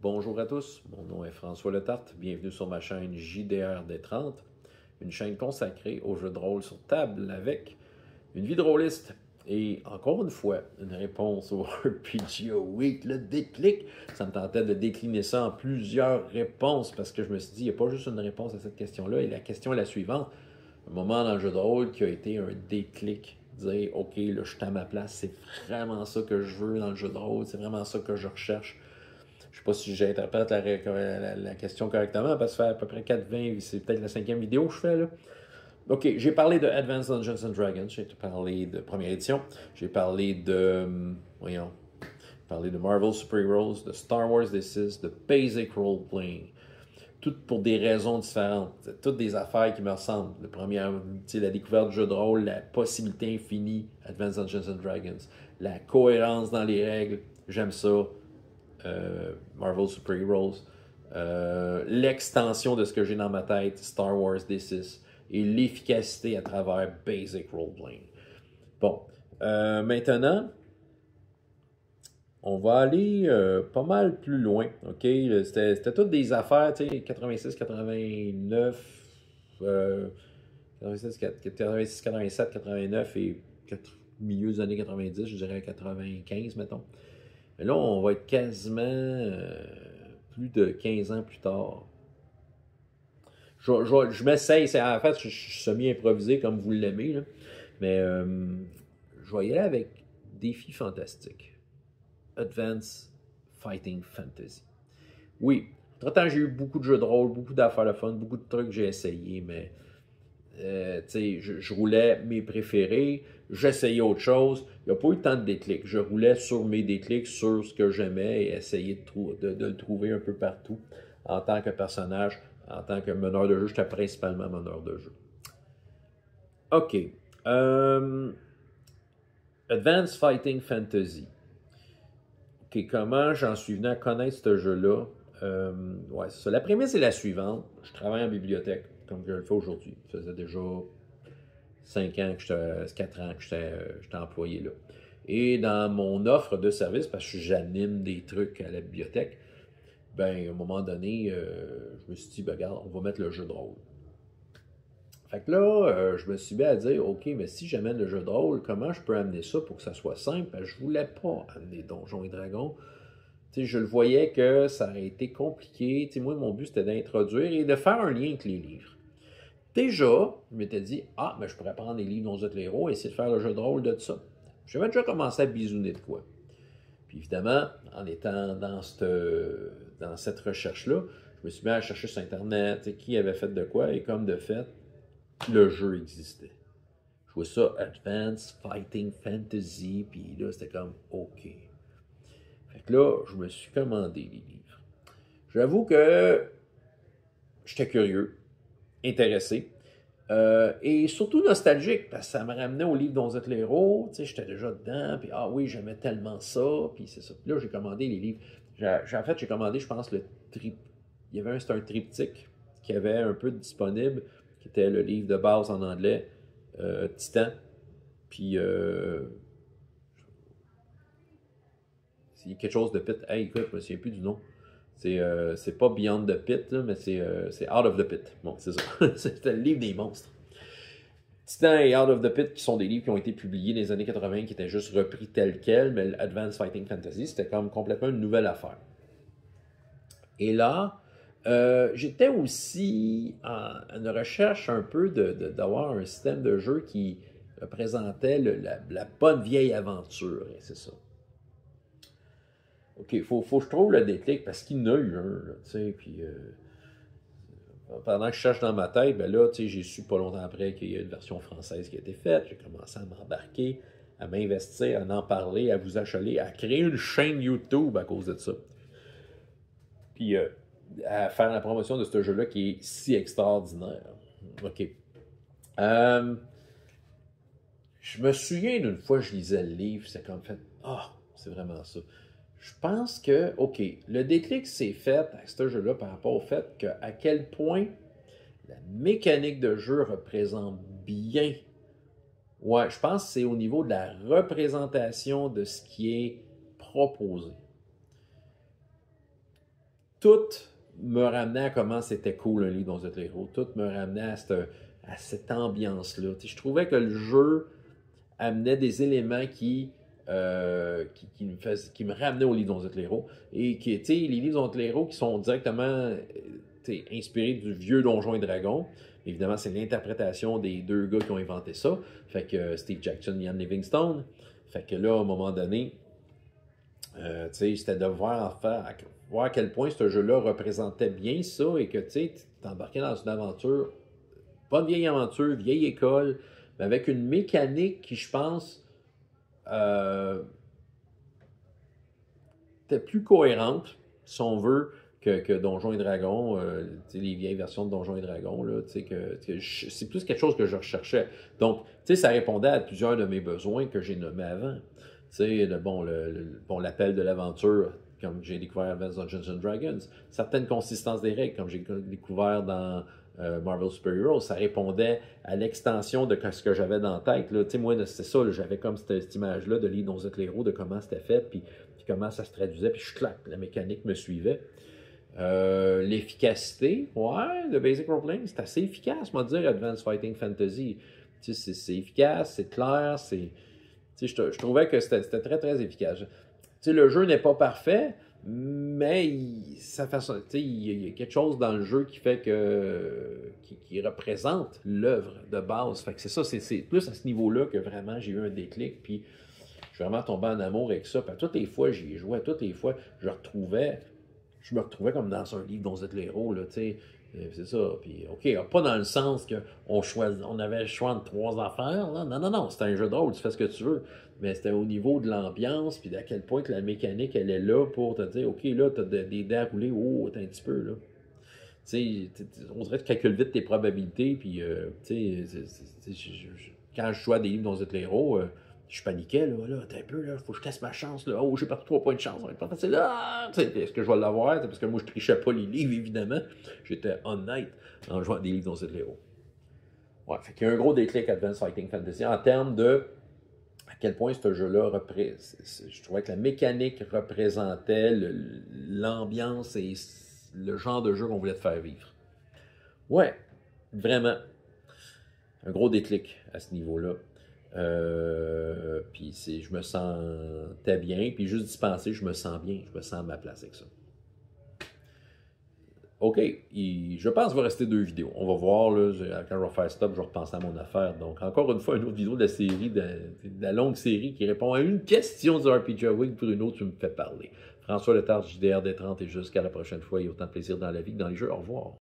Bonjour à tous, mon nom est François Letarte, bienvenue sur ma chaîne JDR-D30, une chaîne consacrée aux jeux de rôle sur table avec une vie de rôliste. Et encore une fois, une réponse au RPGO Week, le déclic. Ça me tentait de décliner ça en plusieurs réponses parce que je me suis dit, il n'y a pas juste une réponse à cette question-là. Et la question est la suivante. Un moment dans le jeu de rôle qui a été un déclic. Dire, OK, là, je suis à ma place, c'est vraiment ça que je veux dans le jeu de rôle, c'est vraiment ça que je recherche. Je ne sais pas si j'interprète la question correctement, parce que ça fait à peu près 4-20, c'est peut-être la 5e vidéo que je fais là. Ok, j'ai parlé de Advanced Dungeons and Dragons, j'ai parlé de première édition, j'ai parlé de, voyons, parlé de Marvel Super Heroes, de Star Wars This Is, de Basic Role Playing. Toutes pour des raisons différentes. Toutes des affaires qui me ressemblent. La première, la découverte du jeu de rôle, la possibilité infinie, Advanced Dungeons and Dragons. La cohérence dans les règles, j'aime ça. Marvel Super Heroes. L'extension de ce que j'ai dans ma tête, Star Wars This Is. Et l'efficacité à travers Basic Role Playing. Bon. Maintenant, on va aller pas mal plus loin, ok? C'était toutes des affaires, tu sais, 86, 89, 86, 87, 89 et milieu des années 90, je dirais 95, mettons. Mais là, on va être quasiment plus de 15 ans plus tard. Je m'essaye, en fait, je suis semi-improvisé comme vous l'aimez, là. Mais je vais y aller avec Défi Fantastique. Advanced Fighting Fantasy. Oui, entre-temps, j'ai eu beaucoup de jeux de rôle, beaucoup d'affaires de fun, beaucoup de trucs que j'ai essayé, mais je roulais mes préférés, j'essayais autre chose. Il n'y a pas eu tant de déclics. Je roulais sur mes déclics, sur ce que j'aimais et essayais de le trouver un peu partout en tant que personnage, en tant que meneur de jeu. J'étais principalement meneur de jeu. OK. Advanced Fighting Fantasy. OK, comment j'en suis venu à connaître ce jeu-là? Ouais, c'est ça. La prémisse est la suivante. Je travaille en bibliothèque, comme je le fais aujourd'hui. Ça faisait déjà 5 ans, 4 ans que j'étais employé là. Et dans mon offre de service, parce que j'anime des trucs à la bibliothèque, ben, à un moment donné, je me suis dit, ben, regarde, on va mettre le jeu de rôle. Fait que là, je me suis mis à dire, OK, mais si j'amène le jeu de rôle, comment je peux amener ça pour que ça soit simple? Parce que je voulais pas amener Donjons et Dragons. T'sais, je le voyais que ça aurait été compliqué. T'sais, moi, mon but, c'était d'introduire et de faire un lien avec les livres. Déjà, je m'étais dit, ah, mais je pourrais prendre les livres d'On les héros et essayer de faire le jeu de rôle de ça. J'avais déjà commencé à bisouner de quoi. Puis évidemment, en étant dans cette recherche-là, je me suis mis à chercher sur Internet qui avait fait de quoi, et comme de fait, le jeu existait. Je trouvais ça Advanced Fighting Fantasy, puis là, c'était comme OK. Fait que là, je me suis commandé les livres. J'avoue que j'étais curieux, intéressé, et surtout nostalgique, parce que ça me ramenait au livre d'Onzette L'Héros, tu sais, j'étais déjà dedans, puis ah oui, j'aimais tellement ça, puis c'est ça. Puis là, j'ai commandé les livres. En fait, j'ai commandé, je pense, c'était un triptyque qui avait un peu disponible, qui était le livre de base en anglais, Titan, puis c'est quelque chose de Pit. Hey, écoute, je me souviens plus du nom. C'est pas Beyond the Pit, là, mais c'est Out of the Pit. Bon, c'est ça. C'était le livre des monstres. Titan et Out of the Pit, qui sont des livres qui ont été publiés dans les années 80, qui étaient juste repris tels quels, mais Advanced Fighting Fantasy, c'était comme complètement une nouvelle affaire. Et là, j'étais aussi en une recherche un peu d'avoir un système de jeu qui représentait la bonne vieille aventure, et c'est ça. OK, faut que je trouve le déclic parce qu'il y en a eu un, tu sais, puis pendant que je cherche dans ma tête, ben là, tu sais, j'ai su pas longtemps après qu'il y a une version française qui a été faite, j'ai commencé à m'embarquer, à m'investir, à en parler, à vous achaler, à créer une chaîne YouTube à cause de ça. Puis à faire la promotion de ce jeu-là qui est si extraordinaire. OK. Je me souviens d'une fois, je lisais le livre, c'est comme fait, ah, c'est vraiment ça. Je pense que, OK, le déclic s'est fait à ce jeu-là par rapport au fait à quel point la mécanique de jeu représente bien. Ouais, je pense que c'est au niveau de la représentation de ce qui est proposé. tout me ramenait à comment c'était cool un livre dans les héros. Tout me ramenait à cette ambiance-là. Je trouvais que le jeu amenait des éléments qui me ramenaient au livre dans les héros. Et qui, les livres dans les héros qui sont directement inspirés du vieux Donjons et Dragons. Évidemment, c'est l'interprétation des deux gars qui ont inventé ça. Fait que Steve Jackson et Ian Livingstone. Fait que là, à un moment donné, c'était de voir à quel point ce jeu-là représentait bien ça et que tu t'embarquais dans une aventure, pas une vieille aventure, vieille école, mais avec une mécanique qui, je pense, était plus cohérente, si on veut, que Donjons et Dragons, les vieilles versions de Donjons et Dragons, là, c'est plus quelque chose que je recherchais. Donc, ça répondait à plusieurs de mes besoins que j'ai nommés avant. L'appel de l'aventure, comme j'ai découvert Advanced Dungeons and Dragons, certaines consistances des règles, comme j'ai découvert dans Marvel Super Heroes, ça répondait à l'extension de ce que j'avais dans la tête. Là. Moi, c'était ça, j'avais comme cette image-là de lire dans les héros, de comment c'était fait, puis comment ça se traduisait, puis la mécanique me suivait. L'efficacité, ouais, le Basic Role-Playing, c'est assez efficace, moi dire, Advanced Fighting Fantasy. C'est efficace, c'est clair, je trouvais que c'était très, très efficace. Le jeu n'est pas parfait, mais il y a quelque chose dans le jeu qui fait qui représente l'œuvre de base. Fait que c'est ça, c'est plus à ce niveau-là que vraiment j'ai eu un déclic, puis je suis vraiment tombé en amour avec ça. Puis toutes les fois, j'y jouais, toutes les fois, je me retrouvais comme dans un livre dont vous êtes les héros, là, tu sais. C'est ça. Puis, OK, pas dans le sens qu'on avait le choix de 3 affaires. Là. Non. C'était un jeu de rôle, tu fais ce que tu veux. Mais c'était au niveau de l'ambiance, puis d'à quel point que la mécanique, elle est là pour te dire, OK, là, tu as des dés à rouler, oh, t'as un petit peu, là. Tu sais, on dirait que tu calcules vite tes probabilités, puis, tu sais, quand je jouais à des livres dont vous êtes les héros, je paniquais, là, t'as un peu, là, faut que je teste ma chance, là. Oh, j'ai perdu 3 points de chance, ça va être pas facile, là. Est-ce que je vais l'avoir? Parce que moi, je trichais pas les livres, évidemment. J'étais honnête en jouant à des livres dont c'est de l'héros. Ouais, fait qu'il y a un gros déclic Advanced Fighting Fantasy en termes de à quel point ce jeu-là je trouvais que la mécanique représentait l'ambiance et le genre de jeu qu'on voulait te faire vivre. Ouais, vraiment. Un gros déclic à ce niveau-là. Puis je me sentais bien. Puis juste d'y penser, je me sens bien. Je me sens à ma place avec ça. OK. Je pense qu'il va rester 2 vidéos. On va voir. Là, quand je vais faire stop, je vais repenser à mon affaire. Donc, encore une fois, une autre vidéo de la série, de la longue série qui répond à une question du RPG Week. Bruno, tu me fais parler. François Letard, JDR D30 et jusqu'à la prochaine fois. Il y a autant de plaisir dans la vie que dans les jeux. Au revoir.